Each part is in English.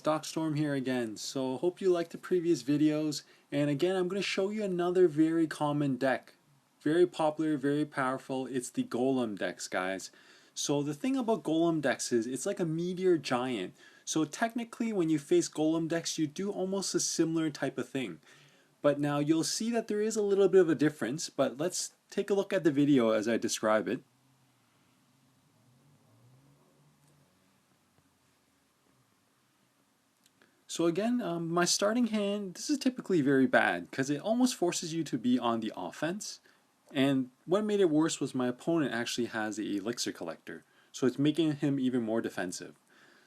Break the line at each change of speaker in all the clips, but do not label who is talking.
ClashwithDocStorm here again. So hope you liked the previous videos, and again I'm going to show you another very common deck. Very popular, very powerful. It's the Golem Decks, guys. So the thing about Golem Decks is it's like a meteor giant. So technically when you face Golem Decks you do almost a similar type of thing. But now you'll see that there is a little bit of a difference, but let's take a look at the video as I describe it. So again, my starting hand, this is typically very bad because it almost forces you to be on the offense. And what made it worse was my opponent actually has the elixir collector. So it's making him even more defensive.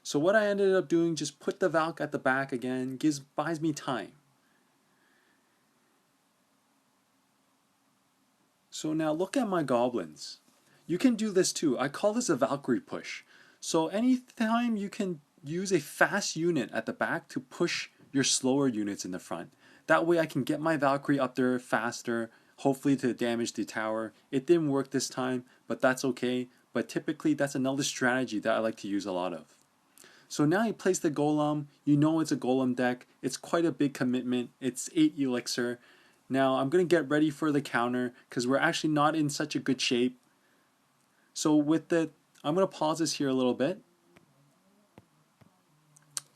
So what I ended up doing, just put the Valk at the back again, buys me time. So now look at my goblins. You can do this too. I call this a Valkyrie push. So anytime you can use a fast unit at the back to push your slower units in the front. That way I can get my Valkyrie up there faster, hopefully to damage the tower. It didn't work this time, but that's okay. But typically that's another strategy that I like to use a lot of. So now you place the golem, you know it's a golem deck, it's quite a big commitment, it's 8 elixir. Now I'm going to get ready for the counter because we're actually not in such a good shape. So I'm going to pause this here a little bit.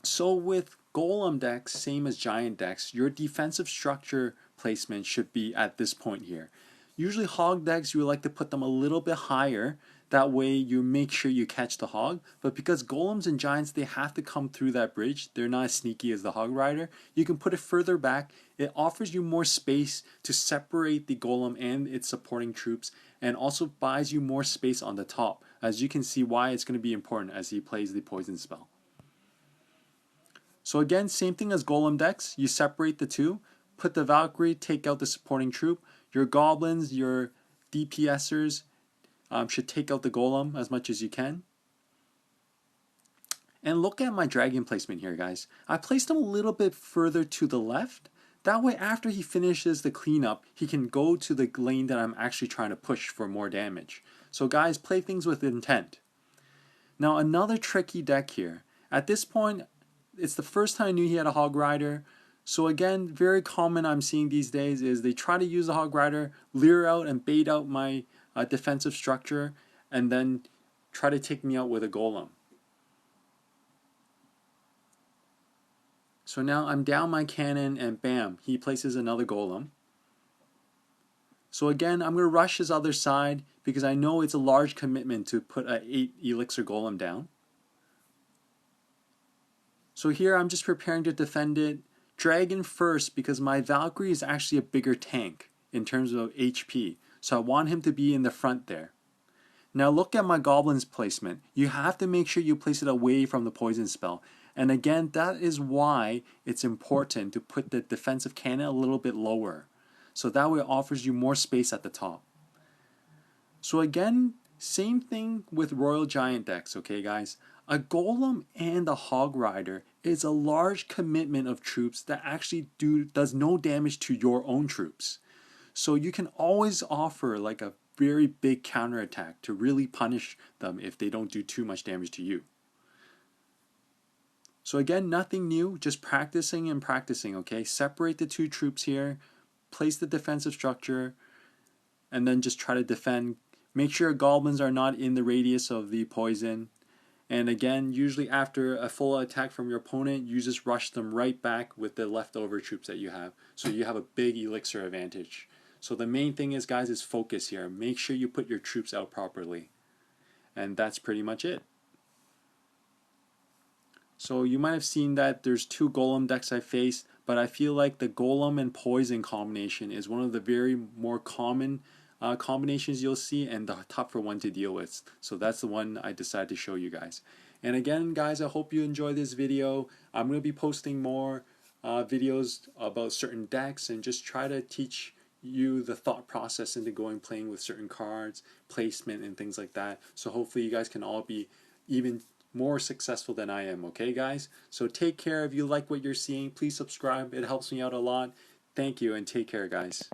So with Golem decks, same as Giant decks, your defensive structure placement should be at this point here. Usually Hog decks, you would like to put them a little bit higher. That way you make sure you catch the Hog. But because Golems and Giants, they have to come through that bridge. They're not as sneaky as the Hog Rider. You can put it further back. It offers you more space to separate the Golem and its supporting troops, and also buys you more space on the top. As you can see why it's going to be important as he plays the poison spell. So again, same thing as Golem decks, you separate the two, put the Valkyrie, take out the supporting troop, your goblins, your DPSers should take out the Golem as much as you can. And look at my dragon placement here, guys. I placed him a little bit further to the left. That way after he finishes the cleanup, he can go to the lane that I'm actually trying to push for more damage. So guys, play things with intent. Now another tricky deck here. At this point, it's the first time I knew he had a Hog Rider. So again, very common I'm seeing these days is they try to use the Hog Rider, lure out and bait out my defensive structure, and then try to take me out with a Golem. So now I'm down my cannon and bam, he places another Golem. So again, I'm going to rush his other side because I know it's a large commitment to put an 8 elixir Golem down. So here I'm just preparing to defend it. Dragon first because my Valkyrie is actually a bigger tank in terms of HP. So I want him to be in the front there. Now look at my Goblin's placement. You have to make sure you place it away from the poison spell. And again, that is why it's important to put the defensive cannon a little bit lower. So that way it offers you more space at the top. So again, same thing with Royal Giant decks, okay guys? A Golem and a Hog Rider is a large commitment of troops that actually does no damage to your own troops. So you can always offer like a very big counterattack to really punish them if they don't do too much damage to you. So again, nothing new, just practicing and practicing, okay? Separate the two troops here, place the defensive structure, and then just try to defend. Make sure goblins are not in the radius of the poison. And again, usually after a full attack from your opponent, you just rush them right back with the leftover troops that you have. So you have a big elixir advantage. So the main thing is, guys, is focus here. Make sure you put your troops out properly. And that's pretty much it. So you might have seen that there's 2 Golem decks I faced, but I feel like the Golem and Poison combination is one of the very more common combinations you'll see and the tougher one to deal with. So that's the one I decided to show you guys. And again, guys, I hope you enjoyed this video. I'm going to be posting more videos about certain decks and just try to teach you the thought process into playing with certain cards, placement, and things like that. So hopefully you guys can all be even more successful than I am, okay guys? So take care. If you like what you're seeing, please subscribe. It helps me out a lot. Thank you and take care, guys.